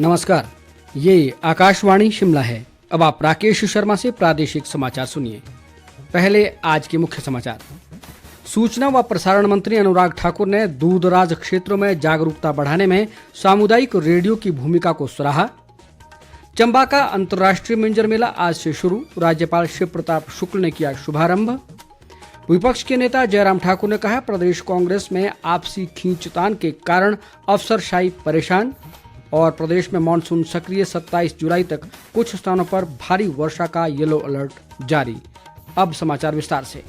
नमस्कार, ये आकाशवाणी शिमला है। अब आप राकेश शर्मा से प्रादेशिक समाचार सुनिए। पहले आज के मुख्य समाचार। सूचना व प्रसारण मंत्री अनुराग ठाकुर ने दूरदराज क्षेत्रों में जागरूकता बढ़ाने में सामुदायिक रेडियो की भूमिका को सराहा। चंबा का अंतर्राष्ट्रीय मिंजर मेला आज से शुरू, राज्यपाल शिव प्रताप शुक्ल ने किया शुभारंभ। विपक्ष के नेता जयराम ठाकुर ने कहा, प्रदेश कांग्रेस में आपसी खींचतान के कारण अफसरशाही परेशान। और प्रदेश में मानसून सक्रिय, 27 जुलाई तक कुछ स्थानों पर भारी वर्षा का येलो अलर्ट जारी। अब समाचार विस्तार से।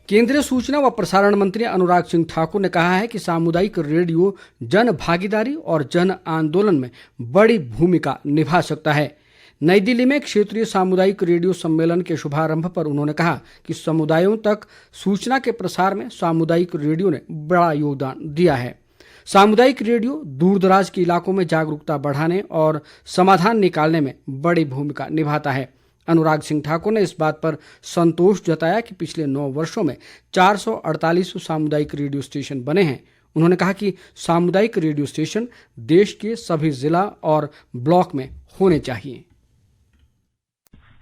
केंद्रीय सूचना व प्रसारण मंत्री अनुराग सिंह ठाकुर ने कहा है कि सामुदायिक रेडियो जन भागीदारी और जन आंदोलन में बड़ी भूमिका निभा सकता है। नई दिल्ली में क्षेत्रीय सामुदायिक रेडियो सम्मेलन के शुभारंभ पर उन्होंने कहा कि समुदायों तक सूचना के प्रसार में सामुदायिक रेडियो ने बड़ा योगदान दिया है। सामुदायिक रेडियो दूरदराज के इलाकों में जागरूकता बढ़ाने और समाधान निकालने में बड़ी भूमिका निभाता है। अनुराग सिंह ठाकुर ने इस बात पर संतोष जताया कि पिछले 9 वर्षों में 448 सामुदायिक रेडियो स्टेशन बने हैं। उन्होंने कहा कि सामुदायिक रेडियो स्टेशन देश के सभी जिला और ब्लॉक में होने चाहिए।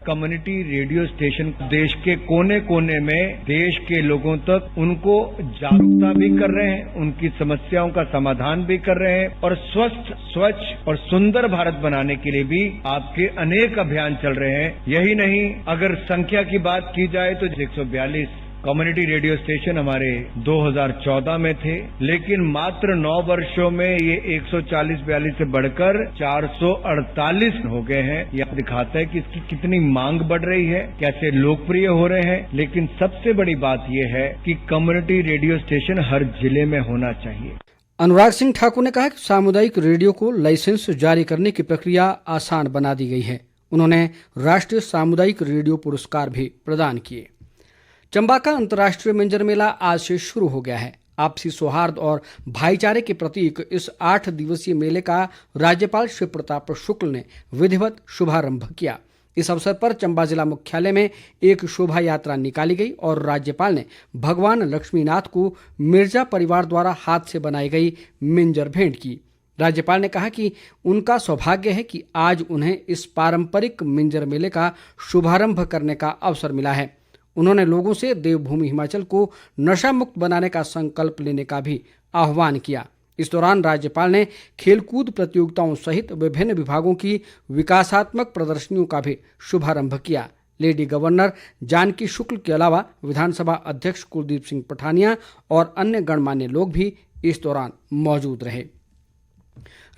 कम्युनिटी रेडियो स्टेशन देश के कोने कोने में देश के लोगों तक उनको जागरूकता भी कर रहे हैं, उनकी समस्याओं का समाधान भी कर रहे हैं और स्वस्थ, स्वच्छ और सुंदर भारत बनाने के लिए भी आपके अनेक अभियान चल रहे हैं। यही नहीं, अगर संख्या की बात की जाए तो 142 कम्युनिटी रेडियो स्टेशन हमारे 2014 में थे, लेकिन मात्र 9 वर्षों में ये 140-42 से बढ़कर 448 हो गए हैं। यह दिखाता है कि इसकी कितनी मांग बढ़ रही है, कैसे लोकप्रिय हो रहे हैं। लेकिन सबसे बड़ी बात यह है कि कम्युनिटी रेडियो स्टेशन हर जिले में होना चाहिए। अनुराग सिंह ठाकुर ने कहा कि सामुदायिक रेडियो को लाइसेंस जारी करने की प्रक्रिया आसान बना दी गई है। उन्होंने राष्ट्रीय सामुदायिक रेडियो पुरस्कार भी प्रदान किए। चंबा का अंतर्राष्ट्रीय मिंजर मेला आज से शुरू हो गया है। आपसी सौहार्द और भाईचारे के प्रतीक इस 8 दिवसीय मेले का राज्यपाल शिव प्रताप शुक्ल ने विधिवत शुभारंभ किया। इस अवसर पर चंबा जिला मुख्यालय में एक शोभा यात्रा निकाली गई और राज्यपाल ने भगवान लक्ष्मीनाथ को मिर्जा परिवार द्वारा हाथ से बनाई गई मिंजर भेंट की। राज्यपाल ने कहा कि उनका सौभाग्य है कि आज उन्हें इस पारंपरिक मिंजर मेले का शुभारंभ करने का अवसर मिला है। उन्होंने लोगों से देवभूमि हिमाचल को नशा मुक्त बनाने का संकल्प लेने का भी आह्वान किया। इस दौरान राज्यपाल ने खेलकूद प्रतियोगिताओं सहित विभिन्न विभागों की विकासात्मक प्रदर्शनियों का भी शुभारंभ किया। लेडी गवर्नर जानकी शुक्ल के अलावा विधानसभा अध्यक्ष कुलदीप सिंह पठानिया और अन्य गणमान्य लोग भी इस दौरान मौजूद रहे।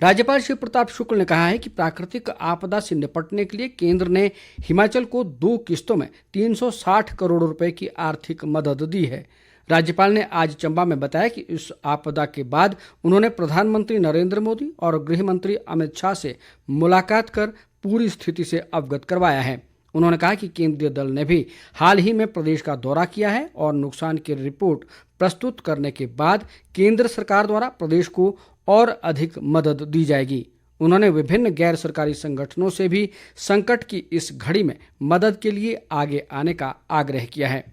राज्यपाल शिव प्रताप शुक्ल ने कहा है कि प्राकृतिक आपदा से निपटने के लिए केंद्र ने हिमाचल को 2 किस्तों में 360 करोड़ रुपए की आर्थिक मदद दी है। राज्यपाल ने आज चंबा में बताया कि इस आपदा के बाद उन्होंने प्रधानमंत्री नरेंद्र मोदी और गृह मंत्री अमित शाह से मुलाकात कर पूरी स्थिति से अवगत करवाया है। उन्होंने कहा कि केंद्रीय दल ने भी हाल ही में प्रदेश का दौरा किया है और नुकसान की रिपोर्ट प्रस्तुत करने के बाद केंद्र सरकार द्वारा प्रदेश को और अधिक मदद दी जाएगी। उन्होंने विभिन्न गैर सरकारी संगठनों से भी संकट की इस घड़ी में मदद के लिए आगे आने का आग्रह किया है।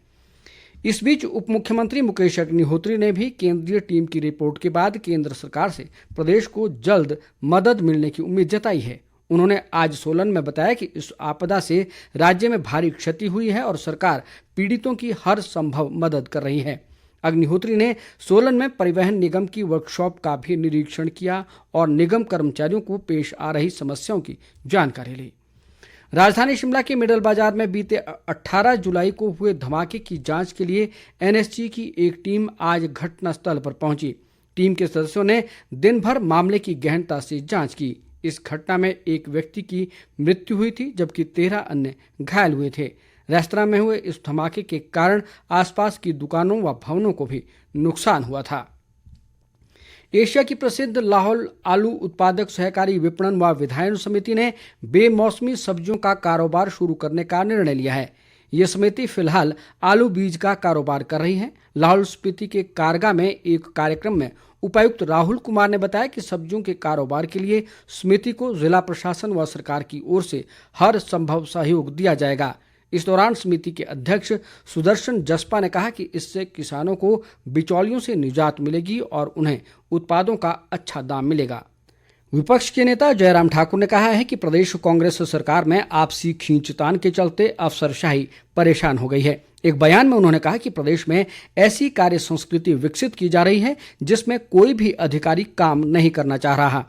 इस बीच उप मुख्यमंत्री मुकेश अग्निहोत्री ने भी केंद्रीय टीम की रिपोर्ट के बाद केंद्र सरकार से प्रदेश को जल्द मदद मिलने की उम्मीद जताई है। उन्होंने आज सोलन में बताया कि इस आपदा से राज्य में भारी क्षति हुई है और सरकार पीड़ितों की हर संभव मदद कर रही है। अग्निहोत्री ने सोलन में परिवहन निगम की वर्कशॉप का भी निरीक्षण किया और निगम कर्मचारियों को पेश आ रही समस्याओं की जानकारी ली। राजधानी शिमला के मिडल बाजार में बीते 18 जुलाई को हुए धमाके की जांच के लिए एनएसजी की एक टीम आज घटनास्थल पर पहुंची। टीम के सदस्यों ने दिन भर मामले की गहनता से जांच की। इस घटना में एक व्यक्ति की मृत्यु हुई थी जबकि 13 अन्य घायल हुए थे। रेस्तरां में हुए इस धमाके के कारण आसपास की दुकानों व भवनों को भी नुकसान हुआ था। एशिया की प्रसिद्ध लाहौल आलू उत्पादक सहकारी विपणन व विधायन समिति ने बेमौसमी सब्जियों का कारोबार शुरू करने का निर्णय लिया है। ये समिति फिलहाल आलू बीज का कारोबार कर रही है। लाहौल स्पीति के कारगा में एक कार्यक्रम में उपायुक्त राहुल कुमार ने बताया कि सब्जियों के कारोबार के लिए समिति को जिला प्रशासन व सरकार की ओर से हर संभव सहयोग दिया जाएगा। इस दौरान समिति के अध्यक्ष सुदर्शन जसपा ने कहा कि इससे किसानों को बिचौलियों से निजात मिलेगी और उन्हें उत्पादों का अच्छा दाम मिलेगा। विपक्ष के नेता जयराम ठाकुर ने कहा है कि प्रदेश कांग्रेस सरकार में आपसी खींचतान के चलते अफसरशाही परेशान हो गई है। एक बयान में उन्होंने कहा कि प्रदेश में ऐसी कार्य संस्कृति विकसित की जा रही है जिसमें कोई भी अधिकारी काम नहीं करना चाह रहा।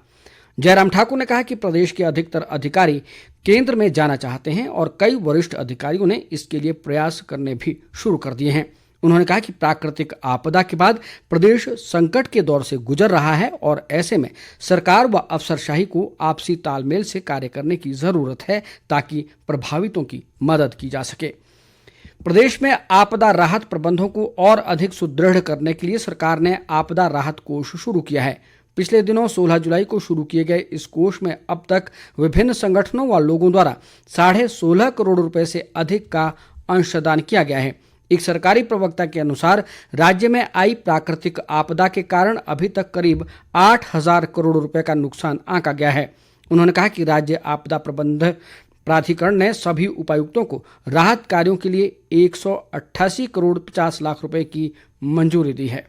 जयराम ठाकुर ने कहा कि प्रदेश के अधिकतर अधिकारी केंद्र में जाना चाहते हैं और कई वरिष्ठ अधिकारियों ने इसके लिए प्रयास करने भी शुरू कर दिए हैं। उन्होंने कहा कि प्राकृतिक आपदा के बाद प्रदेश संकट के दौर से गुजर रहा है और ऐसे में सरकार व अफसरशाही को आपसी तालमेल से कार्य करने की ज़रूरत है ताकि प्रभावितों की मदद की जा सके। प्रदेश में आपदा राहत प्रबंधों को और अधिक सुदृढ़ करने के लिए सरकार ने आपदा राहत कोष शुरू किया है। पिछले दिनों 16 जुलाई को शुरू किए गए इस कोष में अब तक विभिन्न संगठनों व लोगों द्वारा 16.5 करोड़ रुपए से अधिक का अंशदान किया गया है। एक सरकारी प्रवक्ता के अनुसार राज्य में आई प्राकृतिक आपदा के कारण अभी तक करीब 8,000 करोड़ रुपए का नुकसान आंका गया है। उन्होंने कहा कि राज्य आपदा प्रबंधन प्राधिकरण ने सभी उपायुक्तों को राहत कार्यों के लिए 188 करोड़ 50 लाख रुपए की मंजूरी दी है।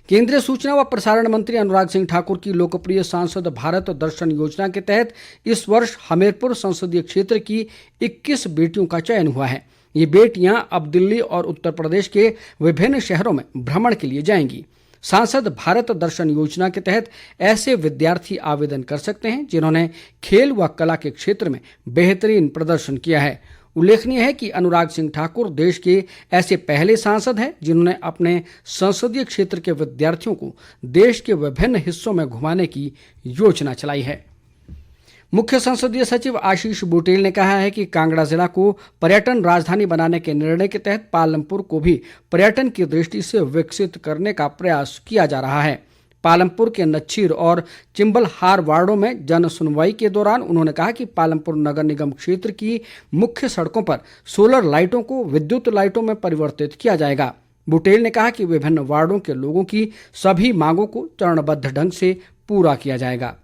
केंद्रीय सूचना व प्रसारण मंत्री अनुराग सिंह ठाकुर की लोकप्रिय सांसद भारत दर्शन योजना के तहत इस वर्ष हमीरपुर संसदीय क्षेत्र की 21 बेटियों का चयन हुआ है। ये बेटियां अब दिल्ली और उत्तर प्रदेश के विभिन्न शहरों में भ्रमण के लिए जाएंगी। सांसद भारत दर्शन योजना के तहत ऐसे विद्यार्थी आवेदन कर सकते हैं जिन्होंने खेल व कला के क्षेत्र में बेहतरीन प्रदर्शन किया है। उल्लेखनीय है कि अनुराग सिंह ठाकुर देश के ऐसे पहले सांसद हैं जिन्होंने अपने संसदीय क्षेत्र के विद्यार्थियों को देश के विभिन्न हिस्सों में घुमाने की योजना चलाई है। मुख्य संसदीय सचिव आशीष बुटेल ने कहा है कि कांगड़ा जिला को पर्यटन राजधानी बनाने के निर्णय के तहत पालमपुर को भी पर्यटन की दृष्टि से विकसित करने का प्रयास किया जा रहा है। पालमपुर के नच्छीर और चिंबलहार वार्डों में जन सुनवाई के दौरान उन्होंने कहा कि पालमपुर नगर निगम क्षेत्र की मुख्य सड़कों पर सोलर लाइटों को विद्युत लाइटों में परिवर्तित किया जाएगा। बुटेल ने कहा कि विभिन्न वार्डों के लोगों की सभी मांगों को चरणबद्ध ढंग से पूरा किया जाएगा।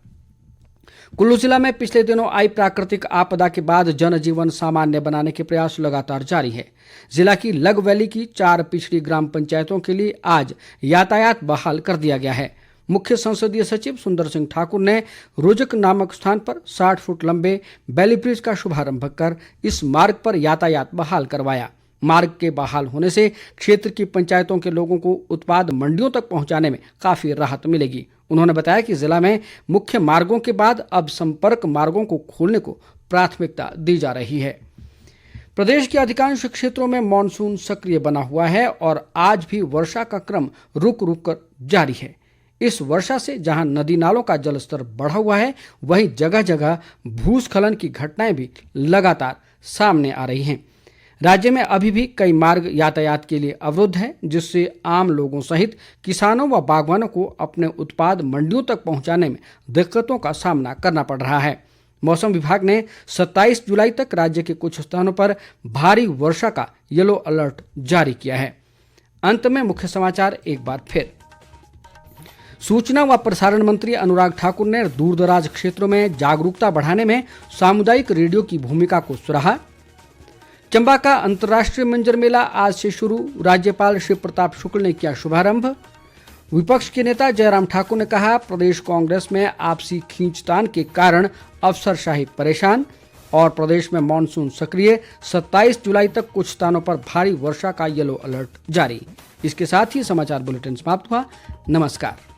कुल्लू जिला में पिछले दिनों आई प्राकृतिक आपदा के बाद जनजीवन सामान्य बनाने के प्रयास लगातार जारी है। जिला की लग वैली की 4 पिछड़ी ग्राम पंचायतों के लिए आज यातायात बहाल कर दिया गया है। मुख्य संसदीय सचिव सुंदर सिंह ठाकुर ने रुजक नामक स्थान पर 60 फुट लंबे बैली ब्रिज का शुभारंभ कर इस मार्ग पर यातायात बहाल करवाया। मार्ग के बहाल होने से क्षेत्र की पंचायतों के लोगों को उत्पाद मंडियों तक पहुंचाने में काफ़ी राहत मिलेगी। उन्होंने बताया कि जिला में मुख्य मार्गों के बाद अब संपर्क मार्गों को खोलने को प्राथमिकता दी जा रही है। प्रदेश के अधिकांश क्षेत्रों में मानसून सक्रिय बना हुआ है और आज भी वर्षा का क्रम रुक रुक कर जारी है। इस वर्षा से जहां नदी नालों का जलस्तर बढ़ा हुआ है वहीं जगह जगह भूस्खलन की घटनाएं भी लगातार सामने आ रही हैं। राज्य में अभी भी कई मार्ग यातायात के लिए अवरुद्ध हैं, जिससे आम लोगों सहित किसानों व बागवानों को अपने उत्पाद मंडियों तक पहुंचाने में दिक्कतों का सामना करना पड़ रहा है। मौसम विभाग ने 27 जुलाई तक राज्य के कुछ स्थानों पर भारी वर्षा का येलो अलर्ट जारी किया है। अंत में मुख्य समाचार एक बार फिर। सूचना व प्रसारण मंत्री अनुराग ठाकुर ने दूरदराज क्षेत्रों में जागरूकता बढ़ाने में सामुदायिक रेडियो की भूमिका को सराहा। चंबा का अंतर्राष्ट्रीय मंजर मेला आज से शुरू, राज्यपाल शिव प्रताप शुक्ल ने किया शुभारंभ। विपक्ष के नेता जयराम ठाकुर ने कहा प्रदेश कांग्रेस में आपसी खींचतान के कारण अफसरशाही परेशान। और प्रदेश में मानसून सक्रिय, 27 जुलाई तक कुछ स्थानों पर भारी वर्षा का येलो अलर्ट जारी। इसके साथ ही समाचार बुलेटिन समाप्त हुआ। नमस्कार।